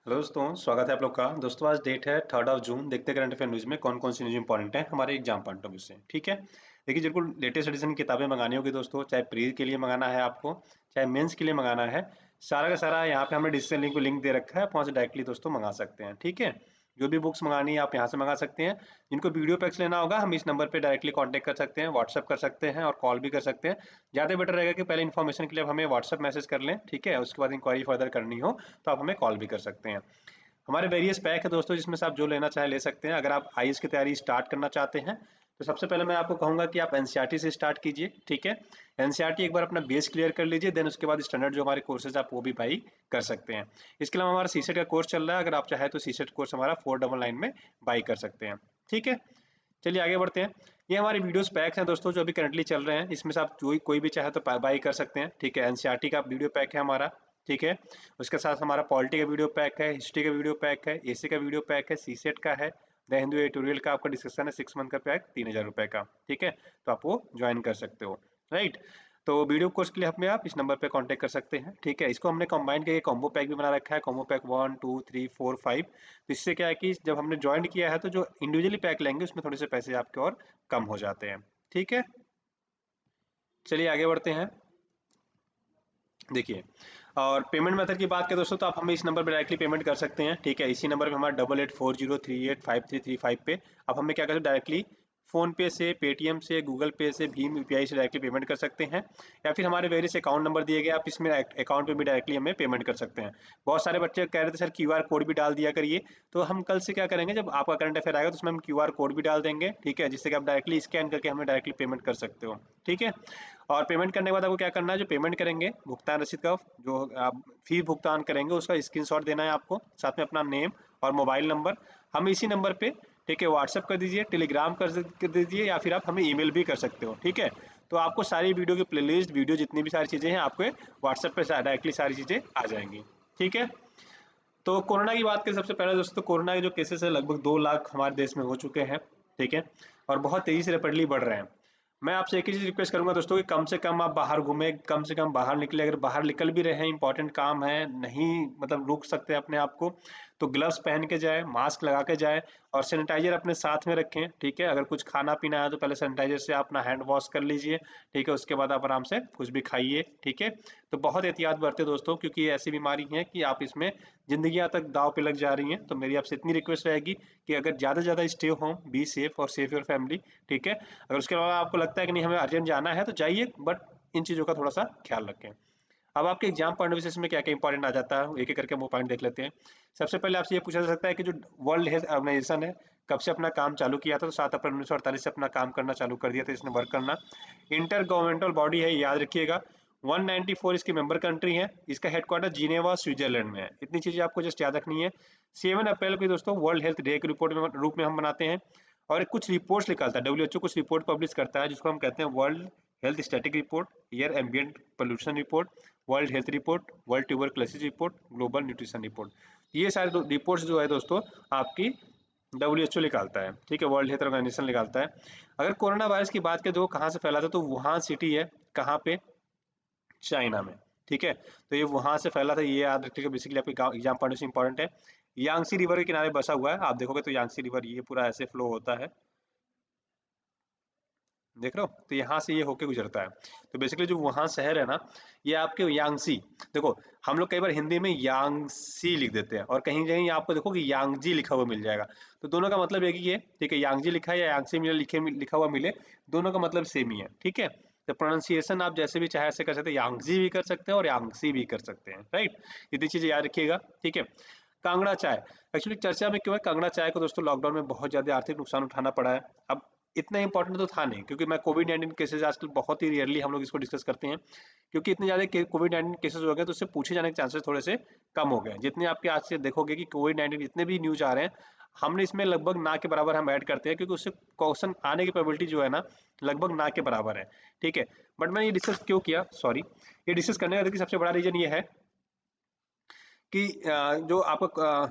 Hello दोस्तों, स्वागत है आप लोग का। दोस्तों आज डेट है 3 जून। देखते हैं करंट अफेयर न्यूज़ में कौन कौन सी न्यूज़ इंपॉर्टेंट है हमारे एग्जाम पॉइंट ऑफ व्यू से। ठीक है, देखिए बिल्कुल लेटेस्ट एडिशन की किताबें मंगानी होगी दोस्तों, चाहे प्री के लिए मंगाना है आपको, चाहे मेंस के लिए मंगाना है। सारा का सारा यहाँ पे हमने डिस्क्रिप्शन लिंक को लिंक दे रखा है, आप वहाँ से डायरेक्टली दोस्तों मंगा सकते हैं। ठीक है, जो भी बुक्स मंगानी है आप यहाँ से मंगा सकते हैं। जिनको वीडियो पैक्स लेना होगा हम इस नंबर पे डायरेक्टली कांटेक्ट कर सकते हैं, व्हाट्सअप कर सकते हैं और कॉल भी कर सकते हैं। ज़्यादा बेटर रहेगा कि पहले इन्फॉर्मेशन के लिए आप हमें व्हाट्सअप मैसेज कर लें, ठीक है, उसके बाद इंक्वायरी फर्दर करनी हो तो आप हमें कॉल भी कर सकते हैं। हमारे वेरियस पैक है दोस्तों, जिसमें से आप जो लेना चाहें ले सकते हैं। अगर आप आईएएस की तैयारी स्टार्ट करना चाहते हैं तो सबसे पहले मैं आपको कहूंगा कि आप एनसीईआरटी से स्टार्ट कीजिए। ठीक है, एनसीईआरटी एक बार अपना बेस क्लियर कर लीजिए, देन उसके बाद स्टैंडर्ड जो हमारे कोर्सेज आप वो भी बाई कर सकते हैं। इसके अलावा हमारा सीसेट का कोर्स चल रहा है, अगर आप चाहें तो सीसेट कोर्स हमारा 499 में बाई कर सकते हैं। ठीक है, चलिए आगे बढ़ते हैं। ये हमारे वीडियोस पैक्स हैं दोस्तों, जो अभी करंटली चल रहे हैं। इसमें से आप कोई भी चाहे तो बाई कर सकते हैं। ठीक है, एनसीईआरटी का वीडियो पैक है हमारा। ठीक है, उसके साथ हमारा पॉलिटी का वीडियो पैक है, हिस्ट्री का वीडियो पैक है, एसी का वीडियो पैक है, सीसेट का है, द हिंदू एडिटोरियल का आपका डिस्कशन है 6 मंथ का पैक 3000 रुपए का। ठीक है, तो आप वो ज्वाइन कर सकते हो। राइट, तो वीडियो कोर्स के लिए हमें आप इस नंबर पे कांटेक्ट कर सकते हैं। ठीक है, इसको हमने कंबाइन करके कॉम्बो पैक भी बना रखा है, कॉम्बो पैक 1 2 3 4 5। तो इससे क्या है कि जब हमने ज्वाइन किया है तो जो इंडिविजुअली पैक लेंगे उसमें थोड़े से पैसे आपके और कम हो जाते हैं। ठीक है, चलिए आगे बढ़ते हैं। देखिए, और पेमेंट मेथड की बात करें दोस्तों तो आप हमें इस नंबर पर डायरेक्टली पेमेंट कर सकते हैं। ठीक है, इसी नंबर पे हमारा 8840385335 पे आप हमें क्या करें डायरेक्टली फोन पे से, पेटीएम से, गूगल पे से, भीम यूपीआई से डायरेक्टली पेमेंट कर सकते हैं। या फिर हमारे वेरियस अकाउंट नंबर दिए गए, आप इसमें अकाउंट पे भी डायरेक्टली हमें पेमेंट कर सकते हैं। बहुत सारे बच्चे कह रहे थे सर क्यूआर कोड भी डाल दिया करिए, तो हम कल से क्या करेंगे, जब आपका करंट अफेयर आएगा तो उसमें हम क्यूआर कोड भी डाल देंगे। ठीक है, जिससे कि आप डायरेक्टली स्कैन करके हमें डायरेक्टली पेमेंट कर सकते हो। ठीक है, और पेमेंट करने के बाद आपको क्या करना है, जो पेमेंट करेंगे भुगतान रसीद का, जो आप फी भुगतान करेंगे उसका स्क्रीनशॉट देना है आपको, साथ में अपना नेम और मोबाइल नंबर हम इसी नंबर पे, ठीक है, व्हाट्सअप कर दीजिए, टेलीग्राम कर दीजिए, या फिर आप हमें ईमेल भी कर सकते हो। ठीक है, तो आपको सारी वीडियो की प्लेलिस्ट, वीडियो जितनी भी सारी चीज़ें हैं आपको व्हाट्सएप पे डायरेक्टली सारी चीज़ें आ जाएंगी। ठीक है, तो कोरोना की बात करें सबसे पहले दोस्तों, कोरोना के जो केसेस है लगभग 2 लाख हमारे देश में हो चुके हैं। ठीक है, और बहुत तेजी से रैपिडली बढ़ रहे हैं। मैं आपसे एक ही चीज़ रिक्वेस्ट करूंगा दोस्तों कि कम से कम आप बाहर घूमें, कम से कम बाहर निकले। अगर बाहर निकल भी रहे हैं, इंपॉर्टेंट काम है, नहीं मतलब रुक सकते अपने आप को, तो ग्लव्स पहन के जाए, मास्क लगा के जाए और सैनिटाइजर अपने साथ में रखें। ठीक है, अगर कुछ खाना पीना है तो पहले सैनिटाइजर से अपना हैंड वॉश कर लीजिए। ठीक है, उसके बाद आप आराम से कुछ भी खाइए। ठीक है, तो बहुत एहतियात बरते दोस्तों, क्योंकि ये ऐसी बीमारी है कि आप इसमें जिंदगियां तक दाव पे लग जा रही हैं। तो मेरी आपसे इतनी रिक्वेस्ट रहेगी कि अगर ज़्यादा से ज़्यादा स्टे होम, बी सेफ और सेफ योर फैमिली। ठीक है, अगर उसके अलावा आपको लगता है कि नहीं हमें अर्जेंट जाना है तो जाइए, बट इन चीज़ों का थोड़ा सा ख्याल रखें। अब आपके एग्जाम पॉइंट ऑफ व्यू में क्या क्या इंपॉर्टेंट आ जाता है, एक एक करके हम वो पॉइंट देख लेते हैं। सबसे पहले आपसे ये पूछा जा सकता है कि जो वर्ल्ड हेल्थ ऑर्गेनाइजेशन है कब से अपना काम चालू किया था, तो 7 अप्रैल 1948 से अपना काम करना चालू कर दिया था इसने, वर्क करना। इंटर गवर्नमेंटल बॉडी है, याद रखिएगा। 194 इसकी मेंबर कंट्री है, इसका हेडक्वार्टर जिनेवा स्विट्जरलैंड में है। इतनी चीजें आपको जस्ट याद रखनी है। 7 अप्रैल को दोस्तों वर्ल्ड हेल्थ डे के रिपोर्ट में रूप में हम बनाते हैं, और कुछ रिपोर्ट्स निकालता है डब्ल्यूएचओ, कुछ रिपोर्ट पब्लिश करता है जिसको हम कहते हैं world health static report, air ambient pollution report, world health report, world tuberculosis report, global nutrition report. ये सारे रिपोर्ट्स जो है दोस्तों आपकी डब्ल्यूएचओ निकालता है। ठीक है, वर्ल्ड हेल्थ ऑर्गेनाइजेशन निकालता है। अगर कोरोना वायरस की बात करें तो वो कहाँ से फैला था, तो वुहान सिटी है, कहाँ पे, चाइना में। ठीक है, तो ये वहां से फैला था, ये याद रखिएगा, बेसिकली आपके एग्जाम पॉइंट से इंपॉर्टेंट है। यांगसी रिवर के किनारे बसा हुआ है, आप देखोगे तो यांगसी रिवर ये पूरा ऐसे फ्लो होता है, देख रहे हो, तो यहाँ से ये होके गुजरता है। तो बेसिकली जो वुहान शहर है ना, ये आपके यांगसी, देखो हम लोग कई बार हिंदी में यांगसी लिख देते हैं और कहीं कहीं आपको देखो कि यांगजी लिखा हुआ मिल जाएगा। तो दोनों का मतलब एक ही है। ठीक है, यांगजी लिखा है या यांगसी मिले, लिखा हुआ मिले, दोनों का मतलब सेम ही है। ठीक है, तो प्रोनाउंसिएशन आप जैसे भी चाहे ऐसे कर सकते हैं, यांगजी भी कर सकते हैं और यांगसी भी कर सकते हैं। राइट, इतनी चीजें याद रखिएगा। ठीक है, कांगड़ा चाय, एक्चुअली चर्चा में क्यों है कांगड़ा चाय को दोस्तों, लॉकडाउन में बहुत ज्यादा आर्थिक नुकसान उठाना पड़ा है। अब इतना इंपॉर्टेंट तो था नहीं, क्योंकि मैं कोविड 19 केसेस आजकल बहुत ही रेयरली हम लोग इसको डिस्कस करते हैं, क्योंकि इतने ज़्यादा कोविड 19 केसेस हो गए तो उससे पूछे जाने के चांसेस थोड़े से कम हो गए। जितने आपके आज से देखोगे कि कोविड 19 जितने भी न्यूज आ रहे हैं, हमने इसमें लगभग ना के बराबर हम ऐड करते हैं, क्योंकि उससे क्वेश्चन आने की प्रोबेबिलिटी जो है ना लगभग ना के बराबर है। ठीक है, बट मैंने ये डिस्कस क्यों किया, सॉरी, ये डिस्कस करने का देखिए सबसे बड़ा रीजन ये है कि जो आपका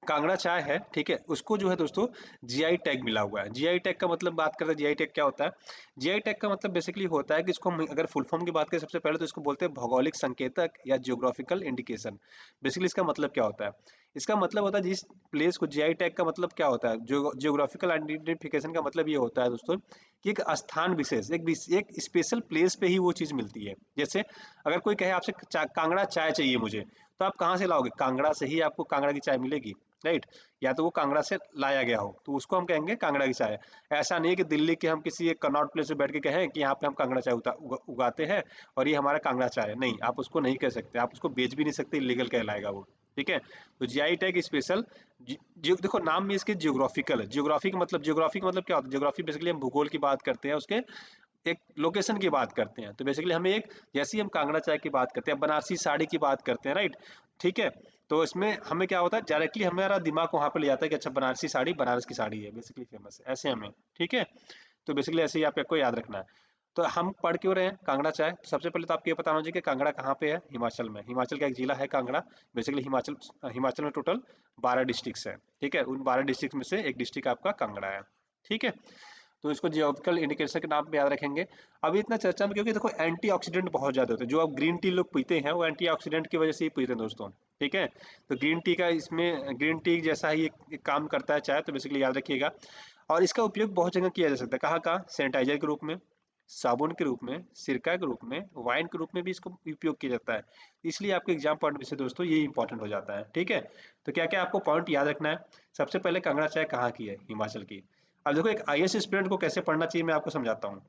कांगड़ा चाय है, ठीक है, उसको जो है दोस्तों जीआई टैग मिला हुआ है। जीआई टैग का मतलब बात करते हैं, जीआई टैग क्या होता है? जीआई टैग का मतलब बेसिकली होता है कि इसको हम अगर फुल फॉर्म की बात करें सबसे पहले तो इसको बोलते हैं भौगोलिक संकेतक या जियोग्राफिकल इंडिकेशन। बेसिकली इसका मतलब क्या होता है? इसका मतलब होता है जिस प्लेस को, जीआई टैग का मतलब क्या होता है? जियोग्राफिकल आइडेंटिफिकेशन का मतलब ये होता है दोस्तों कि एक स्थान विशेष, एक स्पेशल प्लेस पे ही वो चीज़ मिलती है। जैसे अगर कोई कहे आपसे कांगड़ा चाय चाहिए मुझे, तो आप कहाँ से लाओगे? कांगड़ा से ही आपको कांगड़ा की चाय मिलेगी, राइट? या तो वो कांगड़ा से लाया गया हो तो उसको हम कहेंगे कांगड़ा की चाय। ऐसा नहीं है कि दिल्ली के हम किसी एक कनॉट प्लेस पे बैठ के कहें कि यहाँ पे हम कांगड़ा चाय उगाते हैं और ये हमारा कांगड़ा चाय है। नहीं, आप उसको नहीं कह सकते, आप उसको बेच भी नहीं सकते, इलीगल कहलाएगा वो। ठीक है, तो जीआई टैग स्पेशल, देखो नाम में इसके जियोग्राफिकल है। जियोग्राफी का मतलब क्या होता है? जियोग्राफी बेसिकली हम भूगोल की बात करते हैं, उसके एक लोकेशन की बात करते हैं। तो बेसिकली हमें एक, जैसे ही हम कांगड़ा चाय की बात करते हैं, बनारसी साड़ी की बात करते हैं, राइट? ठीक है, तो इसमें हमें क्या होता है, डायरेक्टली हमारा दिमाग वहां पे ले जाता है कि अच्छा बनारसी साड़ी बनारस की साड़ी है, बेसिकली फेमस है, ऐसे हमें। ठीक है, तो बेसिकली ऐसे ही आपको याद रखना है। तो हम पढ़ क्यों रहे हैं कांगड़ा चाय? तो सबसे पहले तो आपको ये पता होना चाहिए कि कांगड़ा कहाँ पे है। हिमाचल में, हिमाचल का एक जिला है कांगड़ा। बेसिकली हिमाचल में टोटल 12 डिस्ट्रिक्ट्स है। ठीक है, उन 12 डिस्ट्रिक्ट में से एक डिस्ट्रिक्ट आपका कांगड़ा है। ठीक है, तो इसको जियोग्राफिकल इंडिकेशन के नाम पे याद रखेंगे। अभी इतना चर्चा में, क्योंकि देखो एंटीऑक्सीडेंट बहुत ज्यादा होते हैं। जो आप ग्रीन टी लोग पीते हैं वो एंटीऑक्सीडेंट की वजह से ही पीते हैं दोस्तों। ठीक है, तो ग्रीन टी का, इसमें ग्रीन टी जैसा ही एक काम करता है चाय, तो बेसिकली याद रखिएगा। और इसका उपयोग बहुत जगह किया जा सकता है। कहाँ कहाँ? सैनिटाइजर के रूप में, साबुन के रूप में, सिरका के रूप में, वाइन के रूप में भी इसको उपयोग किया जाता है। इसलिए आपके एग्जाम पॉइंट से दोस्तों ये इंपॉर्टेंट हो जाता है। ठीक है, तो क्या क्या आपको पॉइंट याद रखना है? सबसे पहले कांगड़ा चाय कहाँ की है? हिमाचल की। अब देखो एक आईएएस स्टूडेंट को कैसे पढ़ना चाहिए मैं आपको समझाता हूँ।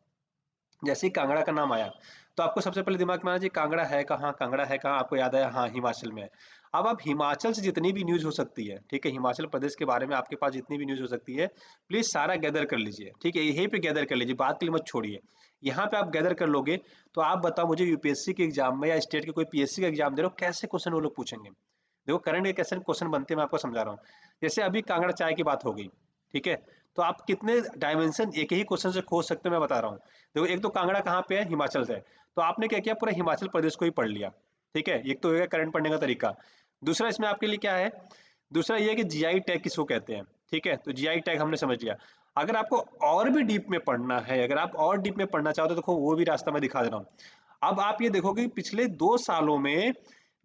जैसे ही कांगड़ा का नाम आया तो आपको सबसे पहले दिमाग में आना चाहिए कांगड़ा है कहाँ, कांगड़ा है कहाँ, आपको याद आया हाँ हिमाचल में है। अब आप हिमाचल से जितनी भी न्यूज हो सकती है, ठीक है, हिमाचल प्रदेश के बारे में आपके पास जितनी भी न्यूज हो सकती है, प्लीज सारा गैदर कर लीजिए। ठीक है, यहीं पे गैदर कर लीजिए, बात के लिए मत छोड़िए। यहाँ पे आप गैदर कर लोगे तो आप बताओ मुझे, यूपीएससी के एग्जाम में या स्टेट के कोई पीएससी का एग्जाम दे रहे हो, कैसे क्वेश्चन वो लोग पूछेंगे? देखो करंट के कैसे क्वेश्चन बनते हैं मैं आपको समझा रहा हूँ। जैसे अभी कांगड़ा चाय की बात हो गई, ठीक है, तो आप कितने डायमेंशन एक ही क्वेश्चन से खोज सकते हो मैं बता रहा हूँ। देखो एक तो कांगड़ा कहाँ पे है? हिमाचल से। तो आपने क्या किया, पूरा हिमाचल प्रदेश को ही पढ़ लिया। ठीक है, एक तो हो गया करंट पढ़ने का तरीका। दूसरा इसमें आपके लिए क्या है? दूसरा ये है कि जीआई टैग किसको कहते हैं। ठीक है, तो जीआई टैग हमने समझ लिया। अगर आपको और भी डीप में पढ़ना है, अगर आप और डीप में पढ़ना चाहो तो देखो वो भी रास्ता मैं दिखा दे रहा हूँ। अब आप ये देखोगे कि पिछले 2 सालों में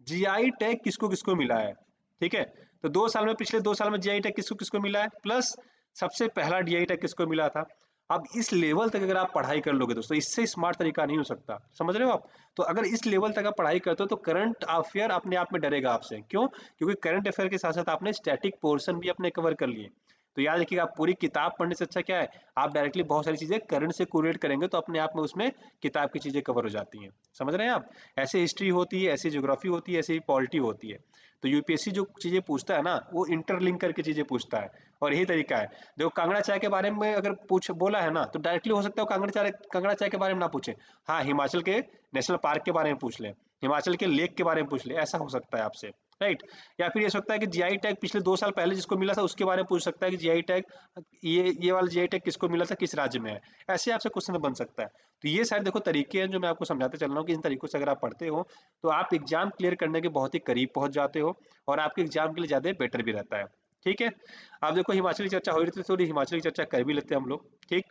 जीआई टैग किसको किसको मिला है। ठीक है, तो 2 साल में, पिछले 2 साल में जीआई टैग किसको किसको मिला है, प्लस सबसे पहला जीआई टैग किसको मिला था। अब इस लेवल तक अगर आप पढ़ाई कर लोगे दोस्तों, इससे स्मार्ट तरीका नहीं हो सकता, समझ रहे हो आप? तो अगर इस लेवल तक आप पढ़ाई करते हो तो करंट अफेयर अपने आप में डरेगा आपसे। क्यों? क्योंकि करंट अफेयर के साथ साथ आपने स्टैटिक पोर्शन भी अपने कवर कर लिए। तो याद रखिएगा, आप पूरी किताब पढ़ने से अच्छा क्या है, आप डायरेक्टली बहुत सारी चीजें करंट से कोरिलेट करेंगे तो अपने आप में उसमें किताब की चीजें कवर हो जाती हैं। समझ रहे हैं आप? ऐसे हिस्ट्री होती है, ऐसी ज्योग्राफी होती है, ऐसी पॉलिटी होती है। तो यूपीएससी जो चीजें पूछता है ना, वो इंटरलिंक करके चीजें पूछता है, और यही तरीका है। देखो कांगड़ा चाय के बारे में अगर पूछ बोला है ना, तो डायरेक्टली हो सकता है कांगड़ा चाय के बारे में ना पूछे, हाँ हिमाचल के नेशनल पार्क के बारे में पूछ ले, हिमाचल के लेक के बारे में पूछ ले, ऐसा हो सकता है आपसे, राइट? या फिर ये सकता है कि जीआई टैग पिछले 2 साल पहले जिसको मिला था उसके बारे में पूछ सकता है कि जीआई टैग, ये वाला जीआई टैग किसको मिला था, किस राज्य में है। ऐसे आपसे क्वेश्चन बन सकता है। तो ये सारे देखो तरीके हैं जो मैं आपको समझाते चल रहा हूँ कि इन तरीकों से अगर आप पढ़ते हो तो आप एग्जाम क्लियर करने के बहुत ही करीब पहुंच जाते हो, और आपके एग्जाम के लिए ज्यादा बेटर भी रहता है। ठीक है, अब देखो हिमाचल की चर्चा हो रही थी, थोड़ी हिमाचल की चर्चा कर भी लेते हैं हम लोग। ठीक,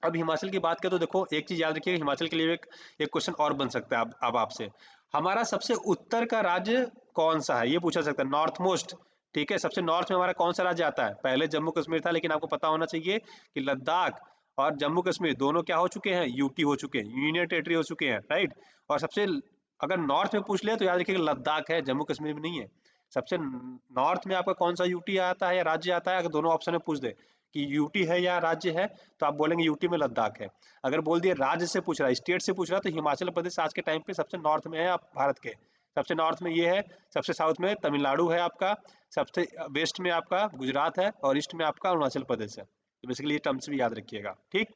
अब हिमाचल की बात करें तो देखो एक चीज याद रखिए, हिमाचल के लिए एक क्वेश्चन और बन सकता है अब आपसे, हमारा सबसे उत्तर का राज्य कौन सा है, ये पूछा सकता है, नॉर्थ मोस्ट। ठीक है, सबसे नॉर्थ में हमारा कौन सा राज्य आता है? पहले जम्मू कश्मीर था, लेकिन आपको पता होना चाहिए कि लद्दाख और जम्मू कश्मीर दोनों क्या हो चुके हैं, यूटी हो चुके हैं, यूनियन टेरिटरी हो चुके हैं, राइट? और सबसे, अगर नॉर्थ में पूछ लिया तो याद रखिएगा लद्दाख है, जम्मू कश्मीर में नहीं है। सबसे नॉर्थ में आपका कौन सा यूटी आता है या राज्य आता है? अगर दोनों ऑप्शन में पूछ दे कि यूटी है या राज्य है, तो आप बोलेंगे यूटी में लद्दाख है। अगर बोल दिए राज्य से पूछ रहा है, स्टेट से पूछ रहा है, तो हिमाचल प्रदेश आज के टाइम पे सबसे नॉर्थ में है आप भारत के। सबसे नॉर्थ में ये है, सबसे साउथ में तमिलनाडु है आपका, सबसे वेस्ट में आपका गुजरात है, और ईस्ट में आपका अरुणाचल प्रदेश है। तो बेसिकली ये टर्म्स भी याद रखिएगा। ठीक,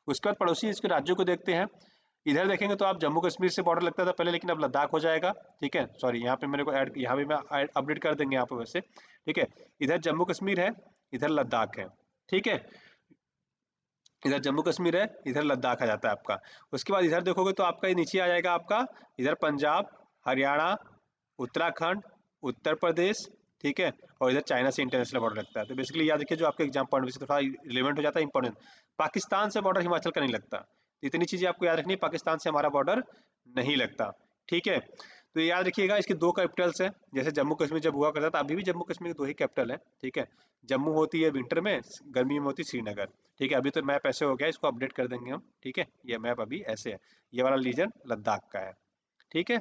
उसके बाद पड़ोसी इसके राज्यों को देखते हैं। इधर देखेंगे तो आप जम्मू कश्मीर से बॉर्डर लगता था पहले, लेकिन अब लद्दाख हो जाएगा। ठीक है, सॉरी यहाँ पे मेरे को ऐड, यहाँ भी मैं अपडेट कर देंगे यहाँ पे वैसे। ठीक है, इधर जम्मू कश्मीर है, इधर लद्दाख है। ठीक है, इधर जम्मू कश्मीर है, इधर लद्दाख आ जाता है आपका। उसके बाद इधर देखोगे तो आपका ये नीचे आ जाएगा आपका, इधर पंजाब, हरियाणा, उत्तराखंड, उत्तर प्रदेश, ठीक है, और इधर चाइना से इंटरनेशनल बॉर्डर लगता है। तो बेसिकली याद रखिए जो आपके एग्जाम पॉइंट ऑफ व्यू से थोड़ा रिलेवेंट हो जाता है, इंपॉर्टेंट। पाकिस्तान से बॉर्डर हिमाचल का नहीं लगता, तो इतनी चीजें आपको याद रखनी है, पाकिस्तान से हमारा बॉर्डर नहीं लगता। ठीक है, तो याद रखिएगा इसकी दो कैपिटल्स है, जैसे जम्मू कश्मीर जब हुआ करता था, अभी भी जम्मू कश्मीर की दो ही कैपिटल है। ठीक है, जम्मू होती है विंटर में, गर्मी में होती है श्रीनगर। ठीक है, अभी तो मैप ऐसे हो गया, इसको अपडेट कर देंगे हम। ठीक है, ये मैप अभी ऐसे है, ये वाला रीजन लद्दाख का है। ठीक है,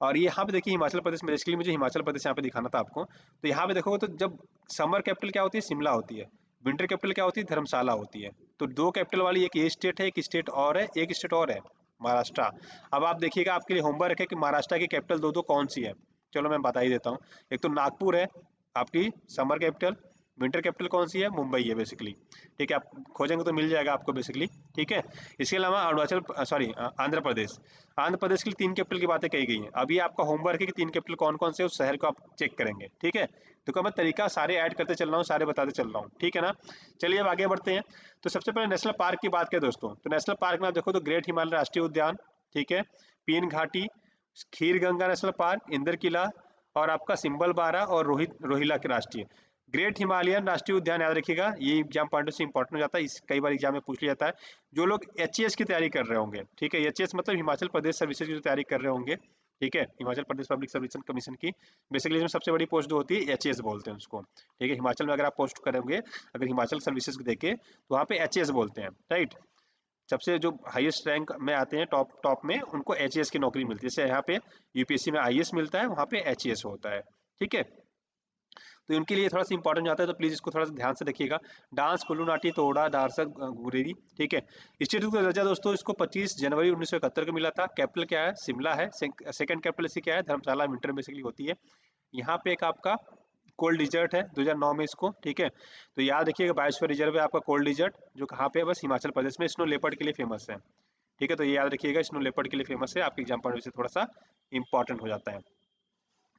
और ये यहाँ पे देखिए हिमाचल प्रदेश में, बेसिकली मुझे हिमाचल प्रदेश यहाँ पे दिखाना था आपको। तो यहाँ पे देखोगे तो जब समर कैपिटल क्या होती है, शिमला होती है, विंटर कैपिटल क्या होती है, धर्मशाला होती है। तो दो कैपिटल वाली एक ये स्टेट है, एक स्टेट और है, एक स्टेट और है महाराष्ट्र। अब आप देखिएगा, आपके लिए होमवर्क है कि महाराष्ट्र की कैपिटल दो दो कौन सी है। चलो मैं बता ही देता हूँ। एक तो नागपुर है आपकी समर कैपिटल, विंटर कैपिटल कौन सी है, मुंबई है बेसिकली। ठीक है, आप खोजेंगे तो मिल जाएगा आपको बेसिकली। ठीक है, इसके अलावा अरुणाचल, सॉरी आंध्र प्रदेश, आंध्र प्रदेश के लिए तीन कैपिटल की बातें कही गई हैं। अभी आपका होमवर्क है कि तीन कैपिटल कौन कौन से उस शहर को आप चेक करेंगे। ठीक है, तो मैं तरीका सारे ऐड करते चल रहा हूँ, सारे बताते चल रहा हूँ। ठीक है ना, चलिए अब आगे बढ़ते हैं। तो सबसे पहले नेशनल पार्क की बात करें दोस्तों, तो नेशनल पार्क में आप देखो तो ग्रेट हिमालय राष्ट्रीय उद्यान, ठीक है, पीन घाटी, खीर गंगा नेशनल पार्क, इंदर किला, और आपका सिंबल बारा और रोहिला के राष्ट्रीय। ग्रेट हिमालयन राष्ट्रीय उद्यान याद रखिएगा, ये एग्जाम पॉइंट से इंपॉर्टेंट हो जाता है, इस कई बार एग्जाम में पूछ लिया जाता है। जो लोग एचएएस की तैयारी कर रहे होंगे, ठीक है, एचएएस मतलब हिमाचल प्रदेश सर्विसेज की तैयारी कर रहे होंगे, ठीक है, Himachal Pradesh public service commission की। बेसिकली इसमें सबसे बड़ी पोस्ट जो होती है एचएएस बोलते हैं उसको। ठीक है, हिमाचल में अगर आप पोस्ट करेंगे, अगर हिमाचल सर्विसेज को देखे तो वहाँ पे एचएएस बोलते हैं, राइट। सबसे जो हाईएस्ट रैंक में आते हैं, टॉप टॉप में, उनको एचएएस की नौकरी मिलती है। जैसे यहाँ पे यूपीएससी में आईएएस मिलता है, वहाँ पे एचएएस होता है। ठीक है, तो उनके लिए थोड़ा सा इंपॉर्टेंट जाता है, तो प्लीज इसको थोड़ा सा ध्यान से देखिएगा। डांस, कुल्लू नाटी, तोड़ा, दारसा, गुरेरी। ठीक है, इंस्टीट्यूट का दर्जा दोस्तों इसको 25 जनवरी 1971 को मिला था। कैपिटल क्या है, शिमला है। सेकंड कैपिटल इसकी क्या है, धर्मशाला, विंटर बेसिकली होती है। यहाँ पे एक आपका कोल्ड डिजर्ट है 2009 में इसको। ठीक है, तो याद रखिएगा बायोस्फीयर रिजर्व है आपका कोल्ड डिजर्ट, जो कहाँ पे है, बस हिमाचल प्रदेश में, स्नो लेपर्ड के लिए फेमस है। ठीक है, तो ये याद रखिएगा, स्नो लेपर्ड के लिए फेमस है, आपके एग्जाम पॉइंट से थोड़ा सा इंपॉर्टेंट हो जाता है।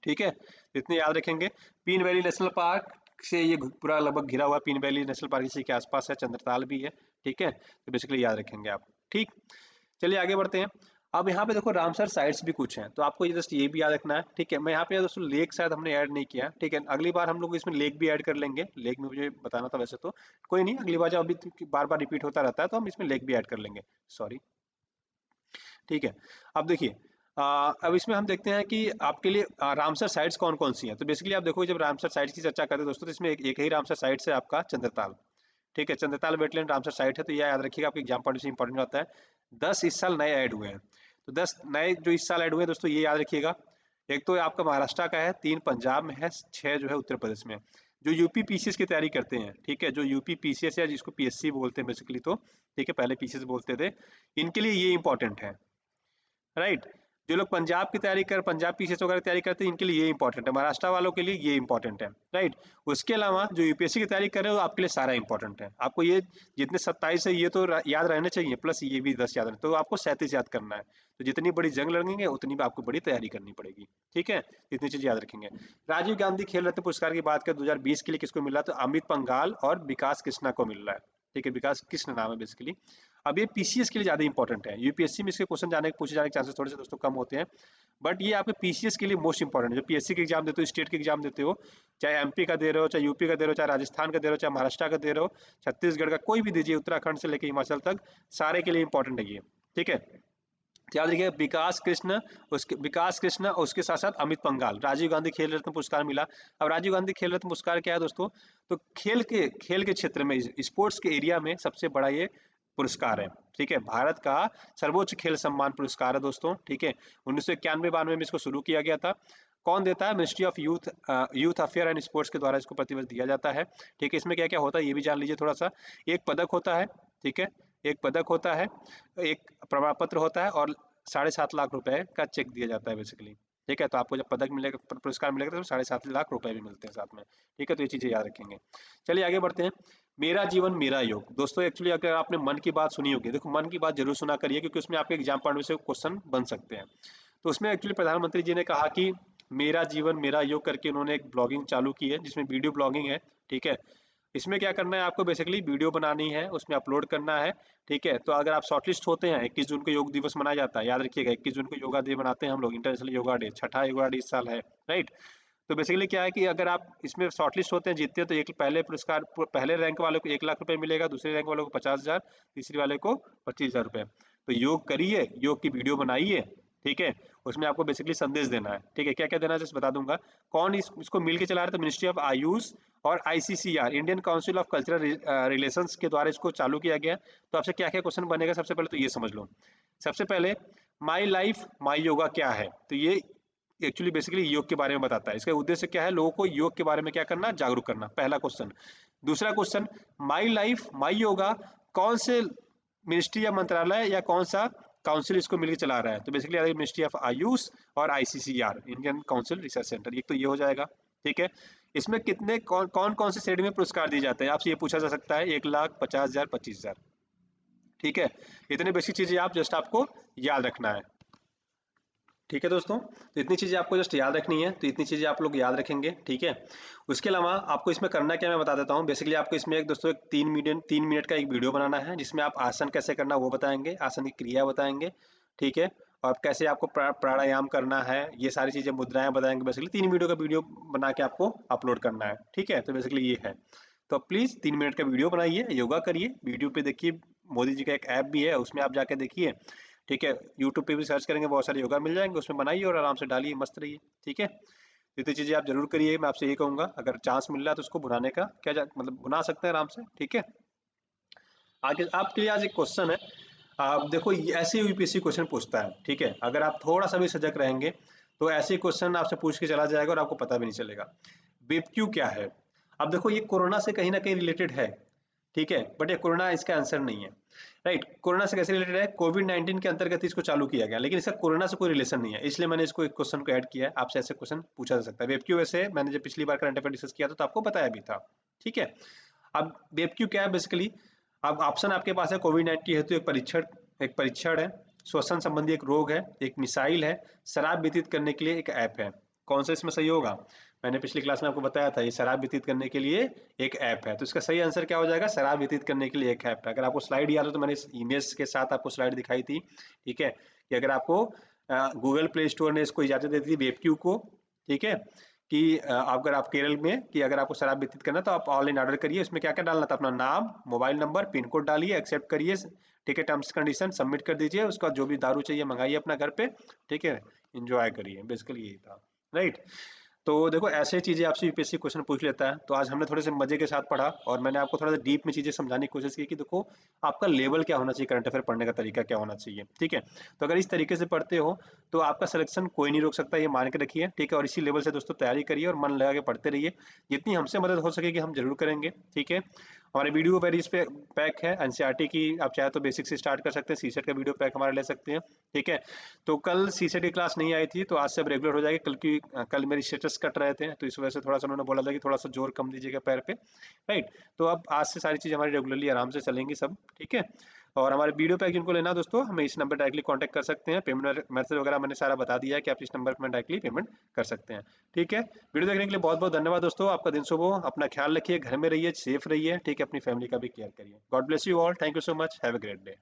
ठीक है, तो इतने याद रखेंगे। पीन वैली नेशनल पार्क से ये पूरा लगभग घिरा हुआ, पीन वैली नेशनल पार्क इसी के आसपास है, चंद्रताल भी है। ठीक है, तो बेसिकली याद रखेंगे आप। ठीक, चलिए आगे बढ़ते हैं। अब यहाँ पे देखो रामसर साइट्स भी कुछ हैं, तो आपको ये जस्ट ये भी याद रखना है। ठीक है, मैं यहाँ पे दोस्तों लेक शायद हमने ऐड नहीं किया। ठीक है, अगली बार हम लोग इसमें लेक भी ऐड कर लेंगे। लेक में मुझे बताना था वैसे तो, कोई नहीं, अगली बार जब अभी बार बार रिपीट होता रहता है तो हम इसमें लेक भी ऐड कर लेंगे। सॉरी। ठीक है, अब देखिए, अब इसमें हम देखते हैं कि आपके लिए रामसर साइट्स कौन कौन सी हैं। तो बेसिकली आप देखो, जब रामसर साइट्स की चर्चा करते हैं दोस्तों, तो इसमें एक ही रामसर साइट्स है आपका, चंद्रताल। ठीक है, चंद्रताल वेटलैंड रामसर साइट है, तो यह याद रखिएगा, आपके एग्जाम पॉइंट से इंपॉर्टेंट होता है। 10 इस साल नए ऐड हुए हैं, तो 10 नए जो इस साल ऐड हुए हैं दोस्तों, ये याद रखिएगा। एक तो आपका महाराष्ट्र का है, 3 पंजाब में है, 6 जो है उत्तर प्रदेश में। जो यूपी पीसीएस की तैयारी करते हैं, ठीक है, जो यूपी पीसीएस या जिसको पीएससी बोलते हैं बेसिकली, तो ठीक है, पहले पीसीएस बोलते थे, इनके लिए ये इंपॉर्टेंट है, राइट। जो लोग पंजाब की तैयारी कर, पंजाब पीसीएस वगैरह की तैयारी करते हैं, इनके लिए ये इंपॉर्टेंट है। महाराष्ट्र वालों के लिए ये इंपॉर्टेंट है, राइट। उसके अलावा जो यूपीएससी की तैयारी कर रहे हो, आपके लिए सारा इंपॉर्टेंट है। आपको ये जितने 27 है ये तो याद रहने चाहिए, प्लस ये भी 10 याद रहने, तो आपको 37 याद करना है। तो जितनी बड़ी जंग लड़ेंगे उतनी भी आपको बड़ी तैयारी करनी पड़ेगी। ठीक है, इतनी चीज याद रखेंगे। राजीव गांधी खेल रत्न पुरस्कार की बात करें 2020 के लिए किसको मिला, तो अमित पंघाल और विकास कृष्णा को मिल रहा है। ठीक है, विकास कृष्ण नाम है बेसिकली। अब ये पीसीएस के लिए ज्यादा इंपॉर्टेंट है, यूपीएससी में इसके क्वेश्चन पूछे जाने के चांसेस थोड़े से दोस्तों कम होते हैं, बट ये आपके पीसीएस के लिए मोस्ट इंपॉर्टेंट है। जो पीएससी के एग्जाम देते हो, स्टेट के एग्जाम देते हो, चाहे एमपी का दे रहे हो, चाहे यूपी का दे रहे हो, चाहे राजस्थान का दे रहे हो, चाहे महाराष्ट्र का दे रहे हो, छत्तीसगढ़ का कोई भी दीजिए, उत्तराखंड से लेकर हिमाचल तक, सारे के लिए इंपॉर्टेंट है ये। ठीक है, तो याद रखिए विकास कृष्ण, उसके साथ साथ अमित पंघाल। राजीव गांधी खेल रत्न पुरस्कार मिला। अब राजीव गांधी खेल रत्न पुरस्कार क्या है दोस्तों, तो खेल के क्षेत्र में, स्पोर्ट्स के एरिया में सबसे बड़ा ये पुरस्कार है। ठीक है, भारत का सर्वोच्च खेल सम्मान पुरस्कार है दोस्तों। ठीक है, 1991-92 में इसको शुरू किया गया था। कौन देता है, ministry of youth affair and sports के द्वारा इसको प्रतिवर्ष दिया जाता है। ठीक है, इसमें क्या क्या होता है ये भी जान लीजिए थोड़ा सा। एक पदक होता है, ठीक है, एक पदक होता है, एक प्रमाण पत्र होता है, और 7.5 लाख रुपए का चेक दिया जाता है बेसिकली। ठीक है, तो आपको जब पदक मिलेगा, पुरस्कार मिलेगा, तो 7.5 लाख रुपए भी मिलते हैं साथ में। ठीक है, तो ये चीजें याद रखेंगे। चलिए आगे बढ़ते हैं। मेरा जीवन मेरा योग दोस्तों, एक्चुअली अगर आपने मन की बात सुनी होगी, देखो मन की बात जरूर सुना करिए, क्योंकि उसमें आपके एग्जाम पॉइंट से क्वेश्चन बन सकते हैं। तो उसमें एक्चुअली प्रधानमंत्री जी ने कहा कि मेरा जीवन मेरा योग करके उन्होंने एक ब्लॉगिंग चालू की है, जिसमें वीडियो ब्लॉगिंग है। ठीक है, इसमें क्या करना है आपको, बेसिकली वीडियो बनानी है, उसमें अपलोड करना है। ठीक है, तो अगर आप शॉर्टलिस्ट होते हैं, 21 जून को योग दिवस मनाया जाता है, याद रखिएगा 21 जून को योगा डे बनाते हैं हम लोग, इंटरनेशनल योगा डे, छठा योगा डे इस साल है, राइट। तो बेसिकली क्या है कि अगर आप इसमें शॉर्टलिस्ट होते हैं, जीतते हैं, तो एक पहले पुरस्कार पहले रैंक वाले को 1 लाख रुपए मिलेगा, दूसरे रैंक वाले को 50,000, तीसरी वाले को 25,000 रुपए। तो योग करिए, योग की वीडियो बनाइए, ठीक है। उसमें आपको बेसिकली संदेश देना है, ठीक है। क्या क्या देना है जस्ट बता दूंगा। कौन इसको मिलकर चला रहा है, तो मिनिस्ट्री ऑफ आयुष और ICCR, Indian council of cultural relations के द्वारा इसको चालू किया गया। तो आपसे क्या क्या क्वेश्चन बनेगा, सबसे पहले तो ये समझ लो। सबसे पहले माई लाइफ माई योगा क्या है, तो ये एक्चुअली बेसिकली योग के बारे में बताता है। इसका उद्देश्य क्या है, लोगों को योग के बारे में क्या करना, जागरूक करना, पहला क्वेश्चन। दूसरा question, my life my yoga कौन से मिनिस्ट्री या मंत्रालय या कौन सा काउंसिल इसको मिलकर चला रहा है, तो बेसिकली मिनिस्ट्री ऑफ आयुष और ICCR, Indian council research centre. एक तो ये हो जाएगा, ठीक है। इसमें कितने कौन से श्रेणी में पुरस्कार दिए जाते हैं, आपसे ये पूछा जा सकता है। 1,00,000, 50,000, 25,000, ठीक है। इतने बेसिक चीजें आप जस्ट आपको याद रखना है, ठीक है दोस्तों। तो इतनी चीज़ें आपको जस्ट याद रखनी है, तो इतनी चीज़ें आप लोग याद रखेंगे, ठीक है। उसके अलावा आपको इसमें करना क्या, मैं बता देता हूँ। बेसिकली आपको इसमें एक दोस्तों एक 3 मिनट का एक वीडियो बनाना है, जिसमें आप आसन कैसे करना वो बताएंगे, आसन की क्रिया बताएंगे, ठीक है। और कैसे आपको प्राणायाम करना है, ये सारी चीज़ें, मुद्राएं बताएंगे। बेसिकली 3 वीडियो का वीडियो बना के आपको अपलोड करना है, ठीक है। तो बेसिकली ये है। तो प्लीज़ 3 मिनट का वीडियो बनाइए, योगा करिए, वीडियो पे देखिए। मोदी जी का एक ऐप भी है, उसमें आप जाके देखिए, ठीक है। यूट्यूब पे भी सर्च करेंगे, बहुत सारे योगा मिल जाएंगे, उसमें बनाइए और आराम से डालिए, मस्त रहिए, ठीक है। इतनी चीज़ें आप जरूर करिए, मैं आपसे यही कहूँगा। अगर चांस मिल रहा है तो उसको भुनाने का मतलब भुना सकते हैं आराम से, ठीक है। आगे आपके लिए आज एक क्वेश्चन है। आप देखो, ऐसे यूपीएससी क्वेश्चन पूछता है, ठीक है। अगर आप थोड़ा सा भी सजग रहेंगे तो ऐसे क्वेश्चन आपसे पूछ के चला जाएगा और आपको पता भी नहीं चलेगा। बेबक्यू क्या है। अब देखो, ये कोरोना से कहीं ना कहीं रिलेटेड है, ठीक है, बट ये कोरोना इसका आंसर नहीं है, राइट। कोरोना से कैसे रिलेटेड है, कोविड-19 के अंतर्गत इसको चालू किया गया, लेकिन इसका कोरोना से कोई रिलेशन नहीं है, इसलिए मैंने इसको एक क्वेश्चन को ऐड किया है। आपसे ऐसे क्वेश्चन पूछा जा सकता है। वेबक्यू वैसे मैंने जब पिछली बार करंट अफेयर डिस्कस किया था तो आपको बताया भी था, ठीक है। अब वेबक्यू क्या है बेसिकली। अब ऑप्शन आपके पास है, कोविड-19 हेतु एक परीक्षण है, श्वसन संबंधी एक रोग है, एक मिसाइल है, शराब व्यतीत करने के लिए एक ऐप है। कौन सा इसमें सही होगा, मैंने पिछली क्लास में आपको बताया था, ये शराब व्यतीत करने के लिए एक ऐप है। तो इसका सही आंसर क्या हो जाएगा, शराब व्यतीत करने के लिए एक ऐप है। अगर आपको स्लाइड याद हो तो मैंने इस इमेज के साथ आपको स्लाइड दिखाई थी, ठीक है। कि अगर आपको गूगल प्ले स्टोर ने इसको इजाजत दे दी वेबक्यू को, ठीक है, कि अगर आप केरल में, कि अगर आपको शराब व्यतीत करना तो आप ऑनलाइन ऑर्डर करिए। इसमें क्या क्या डालना था, अपना नाम, मोबाइल नंबर, पिन कोड डालिए, एक्सेप्ट करिए, ठीक है, टर्म्स कंडीशन सबमिट कर दीजिए। उसका जो भी दारू चाहिए मंगाइए अपना घर पे, ठीक है, इंजॉय करिए। बेसिकली यही था, राइट। तो देखो, ऐसे चीजें आपसे यूपीएससी क्वेश्चन पूछ लेता है। तो आज हमने थोड़े से मजे के साथ पढ़ा और मैंने आपको थोड़ा सा डीप में चीजें समझाने की कोशिश की कि देखो आपका लेवल क्या होना चाहिए, करंट अफेयर पढ़ने का तरीका क्या होना चाहिए, ठीक है। तो अगर इस तरीके से पढ़ते हो तो आपका सिलेक्शन कोई नहीं रोक सकता, ये मान के रखिए, ठीक है। और इसी लेवल से दोस्तों तैयारी करिए और मन लगा के पढ़ते रहिए। जितनी हमसे मदद हो सकेगी हम जरूर करेंगे, ठीक है। हमारे वीडियो वेरी इस पे पैक है एनसीईआरटी की, आप चाहे तो बेसिक से स्टार्ट कर सकते हैं, सीसेट का वीडियो पैक हमारा ले सकते हैं, ठीक है। तो कल सीसेट की क्लास नहीं आई थी, तो आज से अब रेगुलर हो जाएगी। कल मेरी स्टेटस कट रहे थे, तो इस वजह से थोड़ा सा उन्होंने बोला था कि थोड़ा सा जोर कम दीजिएगा पैर पे, राइट। तो अब आज से सारी चीज़ हमारी रेगुलरली आराम से चलेंगी सब, ठीक है। और हमारे वीडियो पैक जिनको लेना दोस्तों, हमें इस नंबर डायरेक्टली कांटेक्ट कर सकते हैं। पेमेंट मैसेज वगैरह मैंने सारा बता दिया है कि आप इस नंबर पर डायरेक्टली पेमेंट कर सकते हैं, ठीक है। वीडियो देखने के लिए बहुत बहुत धन्यवाद दोस्तों। आपका दिन शुभ हो, अपना ख्याल रखिए, घर में रहिए, सेफ रहिए, ठीक है। अपनी फैमिली का भी केयर करिए। God bless you all, thank you so much, have a great day.